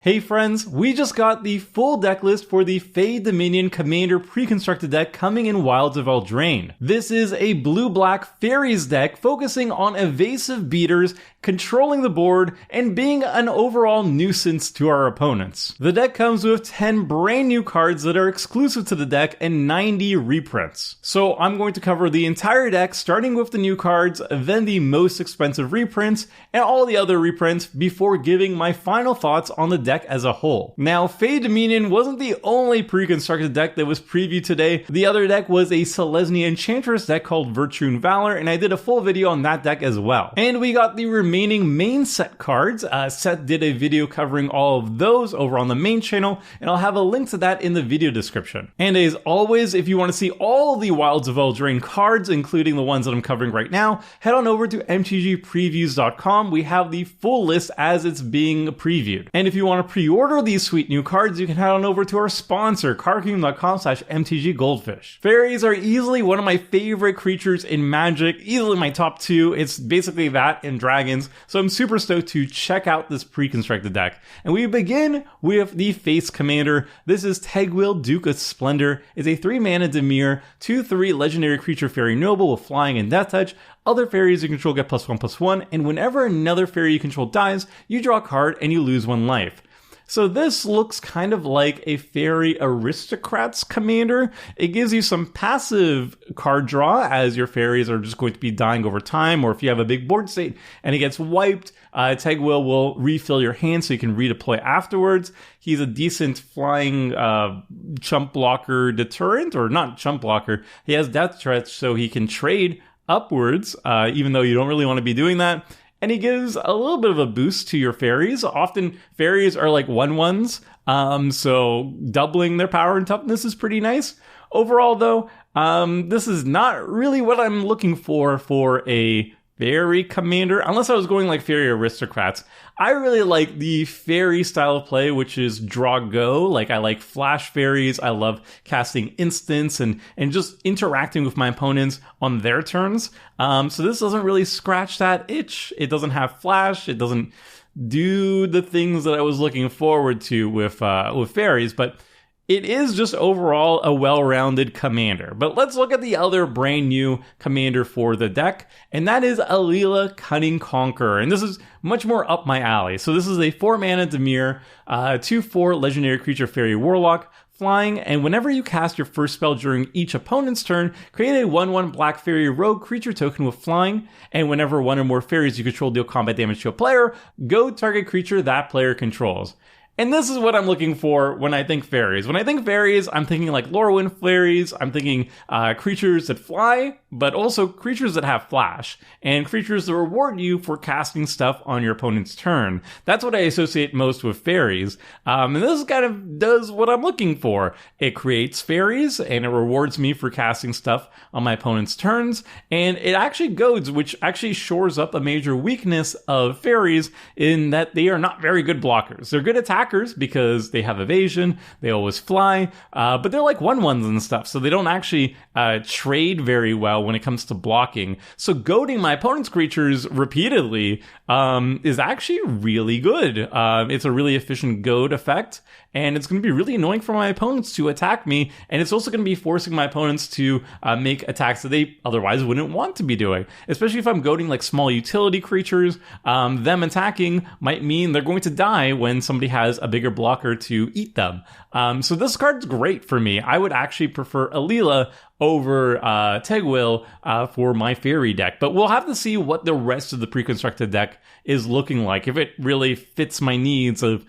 Hey friends, we just got the full deck list for the Fey Dominion Commander pre-constructed deck coming in Wilds of Eldraine. This is a blue-black fairies deck focusing on evasive beaters, controlling the board, and being an overall nuisance to our opponents. The deck comes with 10 brand new cards that are exclusive to the deck and 90 reprints. So I'm going to cover the entire deck, starting with the new cards, then the most expensive reprints, and all the other reprints before giving my final thoughts on the deck as a whole. Now, Fey Dominion wasn't the only pre-constructed deck that was previewed today. The other deck was a Selesnya Enchantress deck called Virtue and Valor, and I did a full video on that deck as well. And we got the remaining main set cards. Seth did a video covering all of those over on the main channel, and I'll have a link to that in the video description. And as always, if you want to see all the Wilds of Eldraine cards, including the ones that I'm covering right now, head on over to mtgpreviews.com. We have the full list as it's being previewed. And if you want to pre-order these sweet new cards, you can head on over to our sponsor, cardkingdom.com/mtggoldfish. Fairies are easily one of my favorite creatures in Magic, easily my top two. It's basically that and dragons, so I'm super stoked to check out this pre-constructed deck. And we begin with the Face Commander. This is Tegwil, Duke of Splendor. It's a 3-mana Dimir, 2/3 legendary creature fairy noble with flying and death touch. Other fairies you control get +1/+1, and whenever another fairy you control dies, you draw a card and you lose 1 life. So this looks kind of like a Fairy Aristocrats commander. It gives you some passive card draw as your fairies are just going to be dying over time, or if you have a big board state and it gets wiped, Tegwil will refill your hand so you can redeploy afterwards. He's a decent flying chump blocker deterrent, or not chump blocker. He has death threats so he can trade upwards, even though you don't really want to be doing that. And he gives a little bit of a boost to your fairies. Often fairies are like 1/1s, so doubling their power and toughness is pretty nice. Overall though, this is not really what I'm looking for a fairy commander, unless I was going like Fairy Aristocrats. I really like the fairy style of play, which is draw go. Like I like flash fairies. I love casting instants and just interacting with my opponents on their turns. So this doesn't really scratch that itch. It doesn't have flash. It doesn't do the things that I was looking forward to with fairies, but it is just overall a well-rounded commander. But let's look at the other brand new commander for the deck, and that is Alila, Cunning Conqueror. And this is much more up my alley. So this is a 4-mana Dimir, 2/4 legendary creature fairy warlock, flying, and whenever you cast your first spell during each opponent's turn, create a 1/1 black fairy rogue creature token with flying, and whenever one or more fairies you control deal combat damage to a player, go target creature that player controls. And this is what I'm looking for when I think fairies. When I think fairies, I'm thinking like Lorwyn fairies. I'm thinking creatures that fly, but also creatures that have flash, and creatures that reward you for casting stuff on your opponent's turn. That's what I associate most with fairies. And this kind of does what I'm looking for. It creates fairies, and it rewards me for casting stuff on my opponent's turns. And it actually goads, which actually shores up a major weakness of fairies in that they are not very good blockers. They're good attackers because they have evasion, they always fly, but they're like 1/1s and stuff, so they don't actually trade very well when it comes to blocking. So goading my opponent's creatures repeatedly is actually really good. It's a really efficient goad effect, and it's going to be really annoying for my opponents to attack me, and it's also going to be forcing my opponents to make attacks that they otherwise wouldn't want to be doing, especially if I'm goading like small utility creatures. Them attacking might mean they're going to die when somebody has a bigger blocker to eat them. So this card's great for me. I would actually prefer Alila over Tegwil for my fairy deck, but we'll have to see what the rest of the pre-constructed deck is looking like, if it really fits my needs of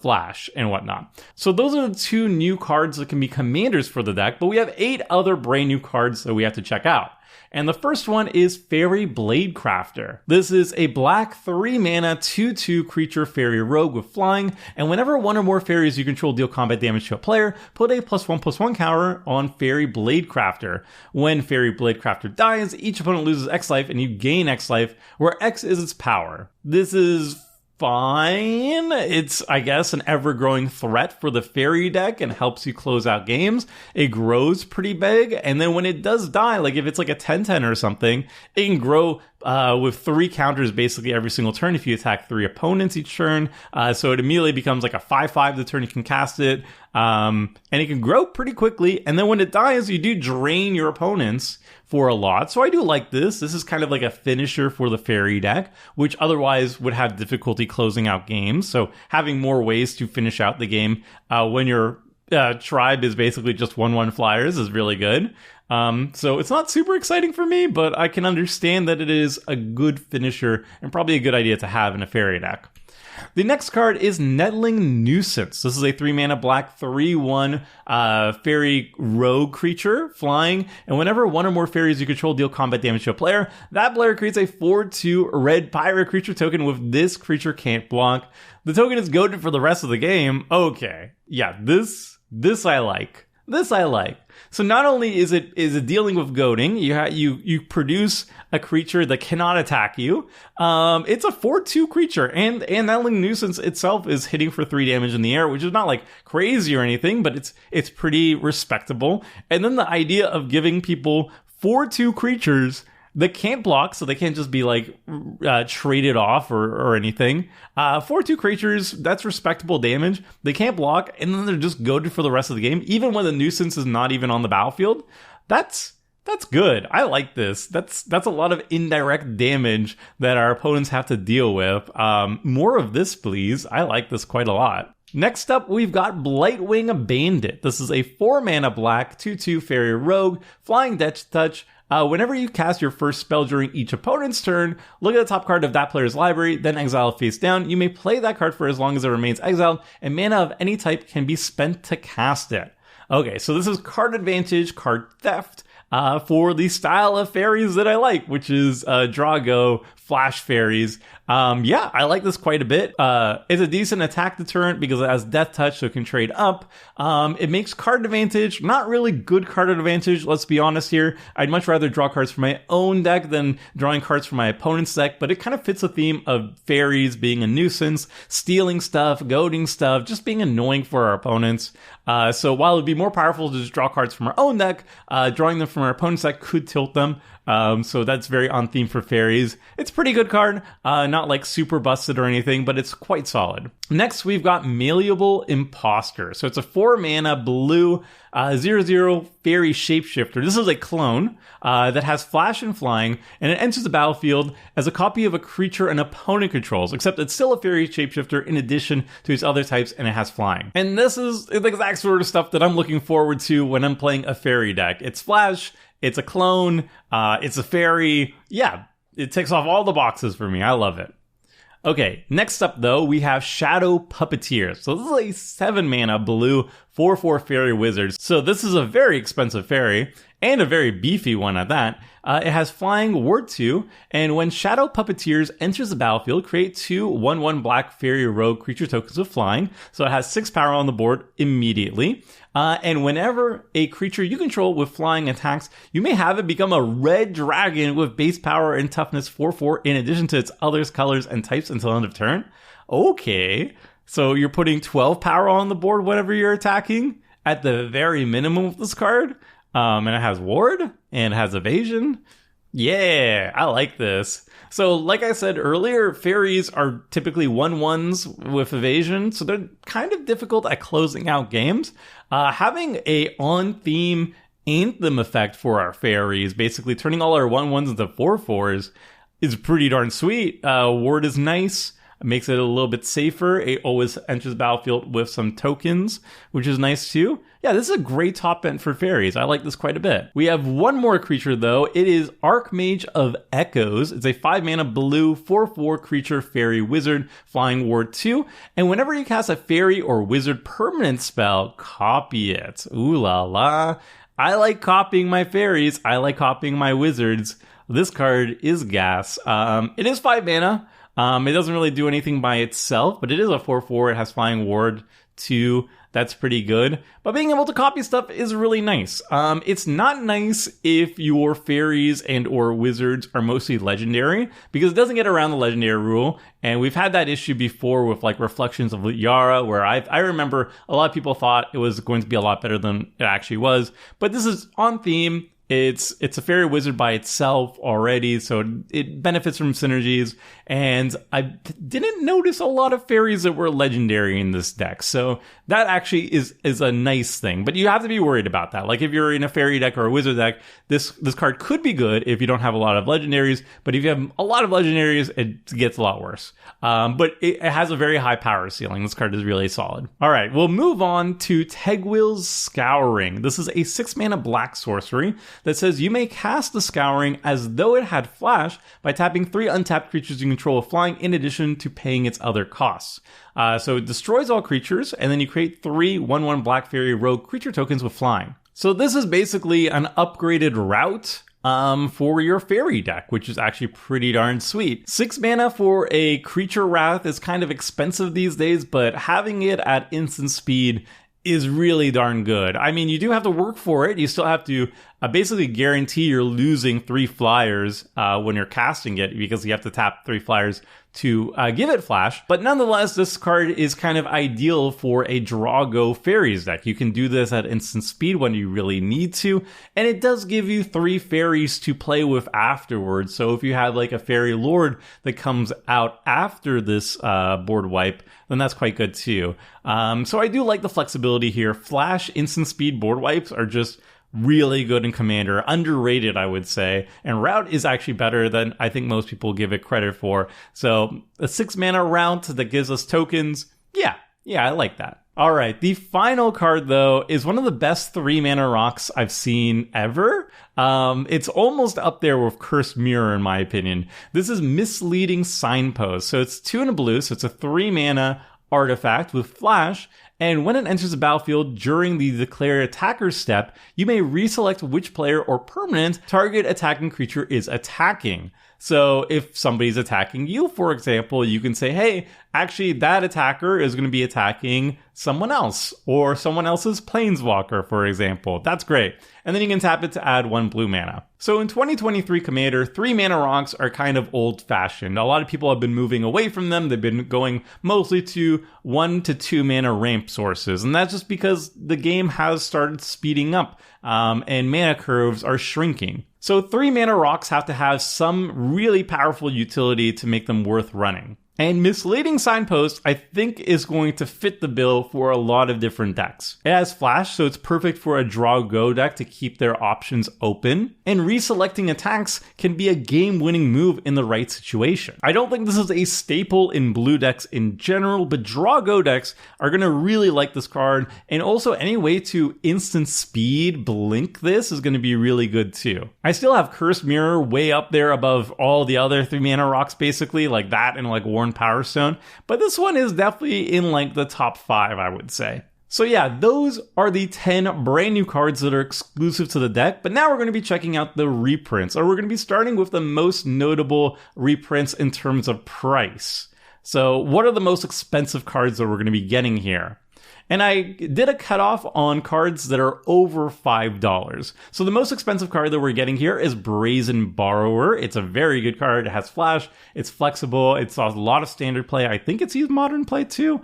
flash and whatnot. So those are the 2 new cards that can be commanders for the deck, but we have 8 other brand new cards that we have to check out. And the first one is Fairy Bladecrafter. This is a black 3-mana 2/2 creature fairy rogue with flying, and whenever one or more fairies you control deal combat damage to a player, put a +1/+1 counter on Fairy Bladecrafter. When Fairy Bladecrafter dies, each opponent loses X life and you gain X life, where X is its power. This is fine. It's, I guess, an ever-growing threat for the fairy deck and helps you close out games. It grows pretty big, and then when it does die, like if it's like a 10/10 or something, it can grow with 3 counters basically every single turn if you attack 3 opponents each turn. So it immediately becomes like a 5/5 the turn you can cast it. And it can grow pretty quickly. And then when it dies, you do drain your opponents for a lot. So I do like this. This is kind of like a finisher for the fairy deck, which otherwise would have difficulty closing out games. So having more ways to finish out the game when your tribe is basically just 1/1 flyers is really good. So it's not super exciting for me, but I can understand that it is a good finisher and probably a good idea to have in a fairy deck. The next card is Nettling Nuisance. This is a 3-mana black 3/1 fairy rogue creature, flying, and whenever one or more fairies you control deal combat damage to a player, that player creates a 4/2 red pirate creature token with this creature can't block. The token is goaded for the rest of the game. Okay, yeah, this I like. This I like. So not only is it dealing with goading, you produce a creature that cannot attack you. It's a 4/2 creature, and Nettling Nuisance itself is hitting for 3 damage in the air, which is not like crazy or anything, but it's pretty respectable. And then the idea of giving people 4/2 creatures that can't block, so they can't just be like traded off or anything. 4/2 creatures, that's respectable damage. They can't block, and then they're just goaded for the rest of the game, even when the nuisance is not even on the battlefield. That's good. I like this. That's a lot of indirect damage that our opponents have to deal with. More of this, please. I like this quite a lot. Next up, we've got Blightwing Bandit. This is a 4-mana black 2/2 fairy rogue, flying death touch. Whenever you cast your first spell during each opponent's turn, look at the top card of that player's library, then exile it face down. You may play that card for as long as it remains exiled, and mana of any type can be spent to cast it. Okay, so this is card advantage, card theft, for the style of fairies that I like, which is Drago flash fairies. Yeah, I like this quite a bit. It's a decent attack deterrent because it has death touch, so it can trade up. It makes card advantage, not really good card advantage, let's be honest here. I'd much rather draw cards from my own deck than drawing cards from my opponent's deck, but it kind of fits the theme of fairies being a nuisance, stealing stuff, goading stuff, just being annoying for our opponents. So while it'd be more powerful to just draw cards from our own deck, drawing them from our opponent's deck could tilt them. So that's very on theme for fairies. It's a pretty good card, not like super busted or anything, but it's quite solid. Next, we've got Malleable Imposter. So it's a 4-mana blue 0/0 fairy shapeshifter. This is a clone that has flash and flying, and it enters the battlefield as a copy of a creature an opponent controls, except it's still a fairy shapeshifter in addition to its other types, and it has flying. And this is the exact sort of stuff that I'm looking forward to when I'm playing a fairy deck. It's flash, it's a clone, it's a fairy. Yeah, it ticks off all the boxes for me. I love it. Okay, next up though, we have Shadow Puppeteer. So this is a 7-mana blue 4/4 fairy wizard. So this is a very expensive fairy, and a very beefy one at that. It has flying ward 2, and when Shadow Puppeteers enters the battlefield, create 2 1/1 black fairy rogue creature tokens with flying. So it has 6 power on the board immediately. And whenever a creature you control with flying attacks, you may have it become a red dragon with base power and toughness 4/4 in addition to its others, colors, and types until end of turn. Okay, so you're putting 12 power on the board whenever you're attacking at the very minimum of this card. And it has ward, and it has evasion. Yeah, I like this. So like I said earlier, fairies are typically 1/1s with evasion, so they're kind of difficult at closing out games. Having a on-theme anthem effect for our fairies, basically turning all our 1/1s into 4/4s, is pretty darn sweet. Ward is nice. Makes it a little bit safer. It always enters the battlefield with some tokens, which is nice too. Yeah, this is a great top end for fairies. I like this quite a bit. We have one more creature though. It is Archmage of Echoes. It's a 5-mana blue 4/4 creature fairy wizard, flying ward 2. And whenever you cast a fairy or wizard permanent spell, copy it. Ooh la la. I like copying my fairies. I like copying my wizards. This card is gas. It is 5 mana. It doesn't really do anything by itself, but it is a 4/4. It has flying ward 2. That's pretty good. But being able to copy stuff is really nice. It's not nice if your fairies and or wizards are mostly legendary, because it doesn't get around the legendary rule. And we've had that issue before with like Reflections of Yara, where I remember a lot of people thought it was going to be a lot better than it actually was. But this is on theme. It's a fairy wizard by itself already, so it benefits from synergies, and I didn't notice a lot of fairies that were legendary in this deck, so that actually is a nice thing. But you have to be worried about that. Like, if you're in a fairy deck or a wizard deck, this card could be good if you don't have a lot of legendaries, but if you have a lot of legendaries, it gets a lot worse. But it has a very high power ceiling. This card is really solid. All right, we'll move on to Tegwill's Scouring. This is a 6-mana black sorcery that says you may cast the Scouring as though it had flash by tapping 3 untapped creatures you control with flying in addition to paying its other costs. So it destroys all creatures, and then you create 3 1/1 Black Fairy rogue creature tokens with flying. So this is basically an upgraded route for your fairy deck, which is actually pretty darn sweet. 6 mana for a creature wrath is kind of expensive these days, but having it at instant speed is really darn good. I mean, you do have to work for it. You still have to basically guarantee you're losing 3 flyers when you're casting it, because you have to tap 3 flyers to give it flash. But nonetheless, this card is kind of ideal for a draw-go fairies deck. You can do this at instant speed when you really need to, and it does give you 3 fairies to play with afterwards. So if you have like a fairy lord that comes out after this board wipe, then that's quite good too. So I do like the flexibility here. Flash instant speed board wipes are just really good in Commander, underrated, I would say. And Route is actually better than I think most people give it credit for. So a 6 mana Route that gives us tokens, yeah, I like that. All right, the final card, though, is one of the best 3 mana rocks I've seen ever. It's almost up there with Cursed Mirror, in my opinion. This is Misleading Signpost. So it's 2 and a blue, so it's a 3 mana artifact with flash. And when it enters the battlefield during the declare attacker step, you may reselect which player or permanent target attacking creature is attacking. So if somebody's attacking you, for example, you can say, hey, actually that attacker is going to be attacking someone else, or someone else's planeswalker, for example. That's great. And then you can tap it to add 1 blue mana. So in 2023 Commander, 3 mana rocks are kind of old-fashioned. A lot of people have been moving away from them. They've been going mostly to 1 to 2 mana ramp sources. And that's just because the game has started speeding up, and mana curves are shrinking. So 3 mana rocks have to have some really powerful utility to make them worth running. And Misleading Signpost, I think, is going to fit the bill for a lot of different decks. It has flash, so it's perfect for a draw-go deck to keep their options open. And reselecting attacks can be a game-winning move in the right situation. I don't think this is a staple in blue decks in general, but draw-go decks are going to really like this card. And also, any way to instant speed blink this is going to be really good too. I still have Cursed Mirror way up there above all the other 3 mana rocks, basically, like that and like Power Stone, but this one is definitely in like the top 5, I would say. So yeah, those are the 10 brand new cards that are exclusive to the deck, but now we're going to be checking out the reprints, or we're going to be starting with the most notable reprints in terms of price. So what are the most expensive cards that we're going to be getting here? And I did a cutoff on cards that are over $5. So the most expensive card that we're getting here is Brazen Borrower. It's a very good card. It has flash. It's flexible. It's a lot of standard play. I think it's used modern play too.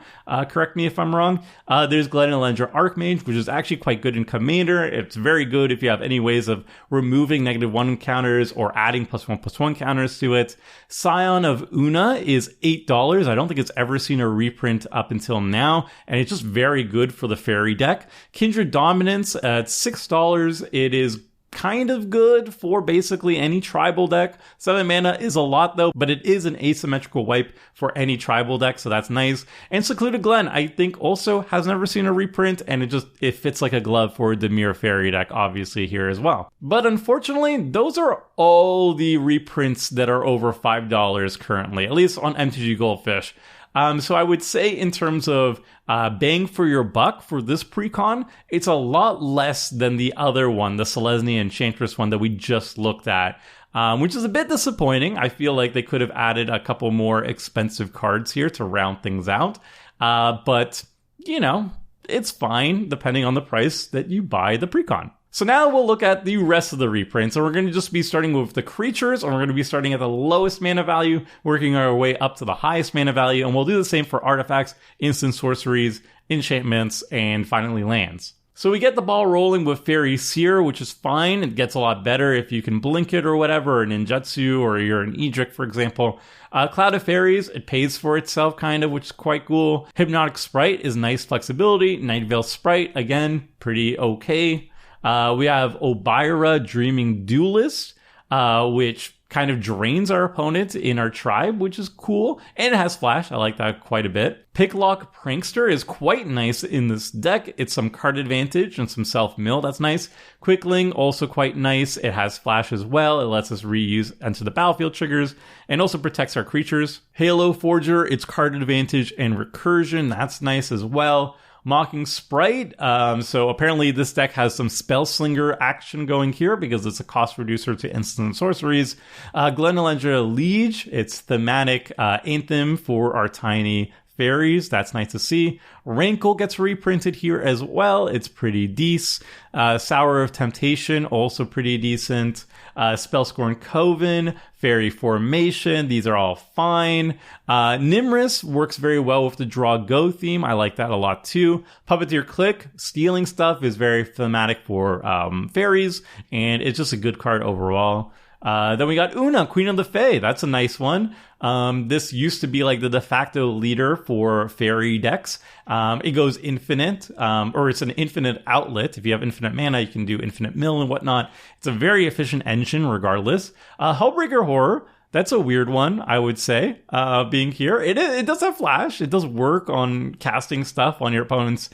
Correct me if I'm wrong. There's Glen Elendra Archmage, which is actually quite good in Commander. It's very good if you have any ways of removing -1 counters or adding +1/+1 counters to it. Scion of Una is $8. I don't think it's ever seen a reprint up until now, and it's just very good for the fairy deck. Kindred Dominance at $6. It is kind of good for basically any tribal deck. 7 mana is a lot though, but it is an asymmetrical wipe for any tribal deck, so that's nice. And Secluded Glen, I think, also has never seen a reprint, and it fits like a glove for the Dimir fairy deck, obviously, here as well. But unfortunately, those are all the reprints that are over $5 currently, at least on MTG Goldfish. So I would say in terms of bang for your buck for this Precon, it's a lot less than the other one, the Selesnya Enchantress one that we just looked at, which is a bit disappointing. I feel like they could have added a couple more expensive cards here to round things out. But, you know, it's fine depending on the price that you buy the Precon. So now we'll look at the rest of the reprints, and we're going to just be starting with the creatures, and we're going to be starting at the lowest mana value, working our way up to the highest mana value, and we'll do the same for artifacts, instant sorceries, enchantments, and finally lands. So we get the ball rolling with Fairy Seer, which is fine. It gets a lot better if you can blink it or whatever, or ninjutsu, or you're an Edric, for example. Cloud of Fairies, it pays for itself kind of, which is quite cool. Hypnotic Sprite is nice flexibility. Night Veil Sprite, again, pretty okay. We have Obira Dreaming Duelist, which kind of drains our opponent in our tribe, which is cool. And it has flash. I like that quite a bit. Picklock Prankster is quite nice in this deck. It's some card advantage and some self-mill. That's nice. Quickling, also quite nice. It has flash as well. It lets us reuse enter the battlefield triggers and also protects our creatures. Halo Forger, it's card advantage and recursion. That's nice as well. Mocking Sprite. So apparently this deck has some Spellslinger action going here because it's a cost reducer to instant sorceries. Glenelendra Liege. It's thematic anthem for our tiny fairies. That's nice to see. Rankle gets reprinted here as well. It's pretty decent. Sour of Temptation, also pretty decent. Spellscorn Coven, Fairy Formation, these are all fine. Nimrus works very well with the Draw Go theme. I like that a lot too. Puppeteer Click, stealing stuff is very thematic for fairies, and it's just a good card overall. Then we got Una, Queen of the Fae. That's a nice one. This used to be like the de facto leader for fairy decks. It goes infinite, or it's an infinite outlet. If you have infinite mana, you can do infinite mill and whatnot. It's a very efficient engine regardless. Hellbreaker Horror. That's a weird one, I would say, being here. It does have flash. It does work on casting stuff on your opponent's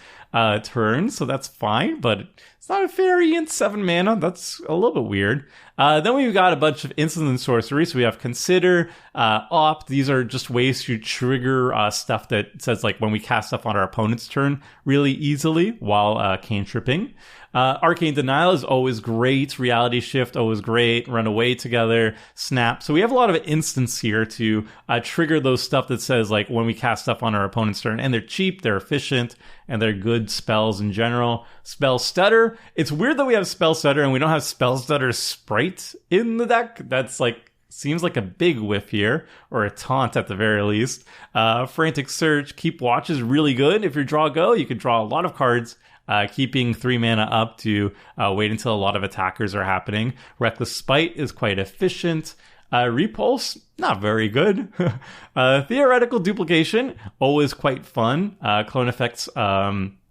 turn, so that's fine, but it's not a fairy in 7 mana. That's a little bit weird. Then we've got a bunch of instant and sorcery. So we have Consider, Opt. These are just ways to trigger stuff that says, like, when we cast stuff on our opponent's turn really easily while cantripping. Arcane Denial is always great. Reality Shift, always great. Run Away Together. Snap. So we have a lot of instants here to trigger those stuff that says, like, when we cast stuff on our opponent's turn. And they're cheap, they're efficient, and they're good spells in general. Spell Stutter. It's weird that we have Spell Stutter and we don't have Spell Stutter Sprite in the deck. That's like, seems like a big whiff here, or a taunt at the very least. Frantic Search. Keep Watch is really good. If you're draw go, you can draw a lot of cards. Keeping 3 mana up to wait until a lot of attackers are happening. Reckless Spite is quite efficient. Repulse, not very good. Theoretical Duplication, always quite fun. Clone effects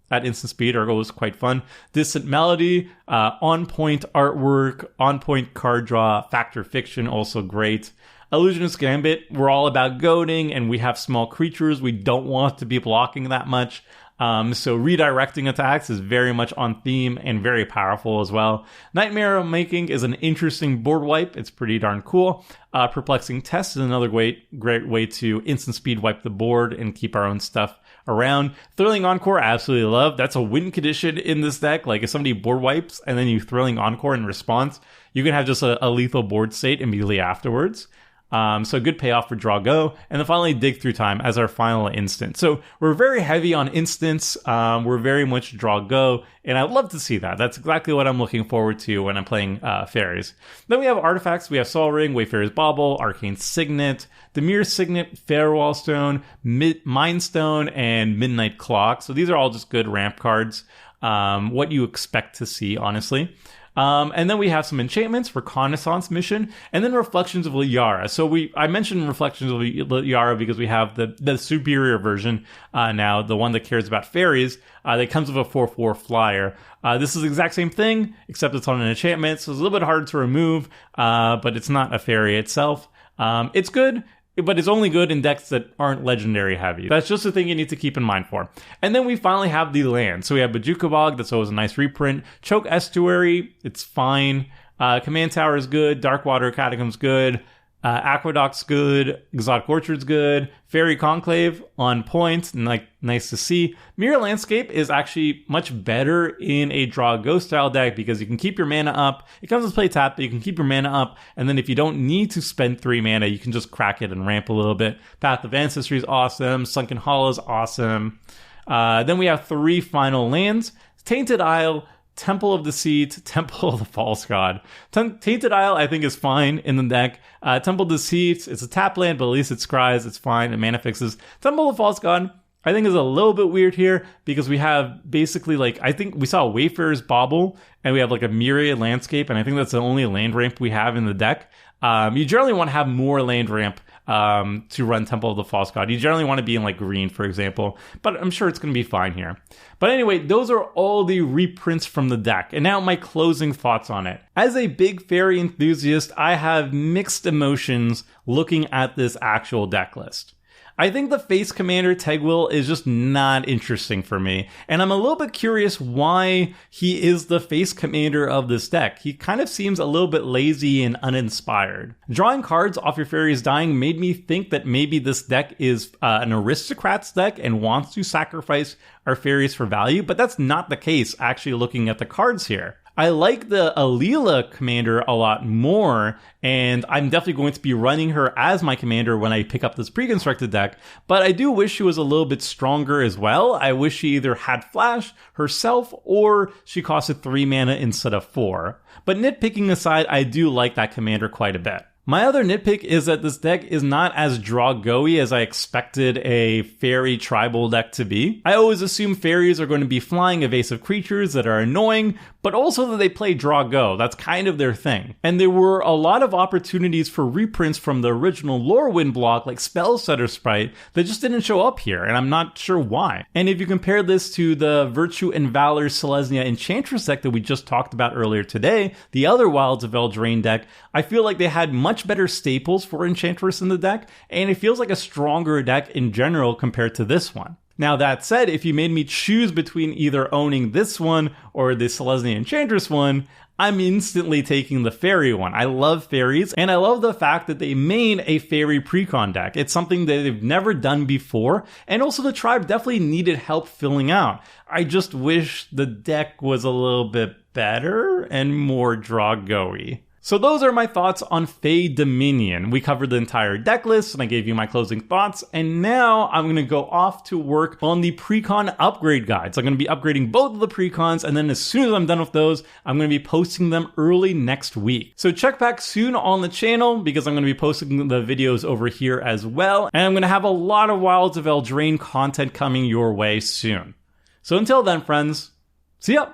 at instant speed are always quite fun. Distant Melody, on-point artwork, on-point card draw. Factor Fiction, also great. Illusionist Gambit, we're all about goading, and we have small creatures. We don't want to be blocking that much. So redirecting attacks is very much on theme and very powerful as well. Nightmare Making is an interesting board wipe. It's pretty darn cool. Perplexing Test is another great way to instant speed wipe the board and keep our own stuff around. Thrilling Encore, absolutely love. That's a win condition in this deck. Like, if somebody board wipes and then you Thrilling Encore in response, you can have just a lethal board state immediately afterwards. So good payoff for draw go. And then finally Dig Through Time as our final instant. So we're very heavy on instants. We're very much draw go. And I'd love to see that. That's exactly what I'm looking forward to when I'm playing fairies. Then we have artifacts. We have Sol Ring, Wayfarer's Bauble, Arcane Signet, Demir Signet, Farewell Stone, Mind Stone, and Midnight Clock. So these are all just good ramp cards. What you expect to see, honestly. And then we have some enchantments, Reconnaissance Mission, and then Reflections of Liara. So I mentioned Reflections of Liara because we have the superior version now, the one that cares about fairies, that comes with a 4/4 flyer. This is the exact same thing, except it's on an enchantment, so it's a little bit harder to remove, but it's not a fairy itself. It's good, but it's only good in decks that aren't legendary heavy. That's just a thing you need to keep in mind for. And then we finally have the land. So we have Bojuka Bog, that's always a nice reprint. Choke Estuary, it's fine. Command Tower is good. Darkwater Catacombs good. Aqueduct's good. Exotic Orchard's good. Fairy Conclave on point, nice to see. Mirror Landscape is actually much better in a draw go style deck because you can keep your mana up. It comes with play tap, but you can keep your mana up, and then if you don't need to spend 3 mana, you can just crack it and ramp a little bit. Path of Ancestry is awesome. Sunken Hollow is awesome. Then we have 3 final lands. Tainted Isle, Temple of Deceit, Temple of the False God. Tainted Isle, I think, is fine in the deck. Temple of Deceit, it's a tap land, but at least it scries, it's fine, it mana fixes. Temple of the False God, I think is a little bit weird here because we have basically like, I think we saw Wayfarer's Bauble and we have like a Myriad Landscape, and I think that's the only land ramp we have in the deck. You generally want to have more land ramp to run Temple of the False God. You generally want to be in like green, for example, but I'm sure it's going to be fine here. But anyway, those are all the reprints from the deck. And now my closing thoughts on it. As a big fairy enthusiast, I have mixed emotions looking at this actual deck list. I think the face commander Tegwil is just not interesting for me, and I'm a little bit curious why he is the face commander of this deck. He kind of seems a little bit lazy and uninspired. Drawing cards off your fairies dying made me think that maybe this deck is an aristocrats deck and wants to sacrifice our fairies for value, but that's not the case actually looking at the cards here. I like the Alila commander a lot more, and I'm definitely going to be running her as my commander when I pick up this pre-constructed deck, but I do wish she was a little bit stronger as well. I wish she either had flash herself or she costed 3 mana instead of 4. But nitpicking aside, I do like that commander quite a bit. My other nitpick is that this deck is not as draw-go-y as I expected a fairy tribal deck to be. I always assume fairies are going to be flying evasive creatures that are annoying, but also that they play draw-go. That's kind of their thing. And there were a lot of opportunities for reprints from the original Lorwyn block, like Spellsetter Sprite, that just didn't show up here, and I'm not sure why. And if you compare this to the Virtue and Valor Selesnya Enchantress deck that we just talked about earlier today, the other Wilds of Eldraine deck, I feel like they had much better staples for Enchantress in the deck, and it feels like a stronger deck in general compared to this one. Now that said, if you made me choose between either owning this one or the Selesnya Enchantress one, I'm instantly taking the fairy one. I love fairies, and I love the fact that they made a fairy precon deck. It's something that they've never done before, and also the tribe definitely needed help filling out. I just wish the deck was a little bit better and more draw-go-y. So those are my thoughts on Fey Dominion. We covered the entire deck list and I gave you my closing thoughts, and now I'm going to go off to work on the Precon upgrade guides. I'm going to be upgrading both of the Precons, and then as soon as I'm done with those, I'm going to be posting them early next week. So check back soon on the channel because I'm going to be posting the videos over here as well, and I'm going to have a lot of Wilds of Eldraine content coming your way soon. So until then, friends, see ya!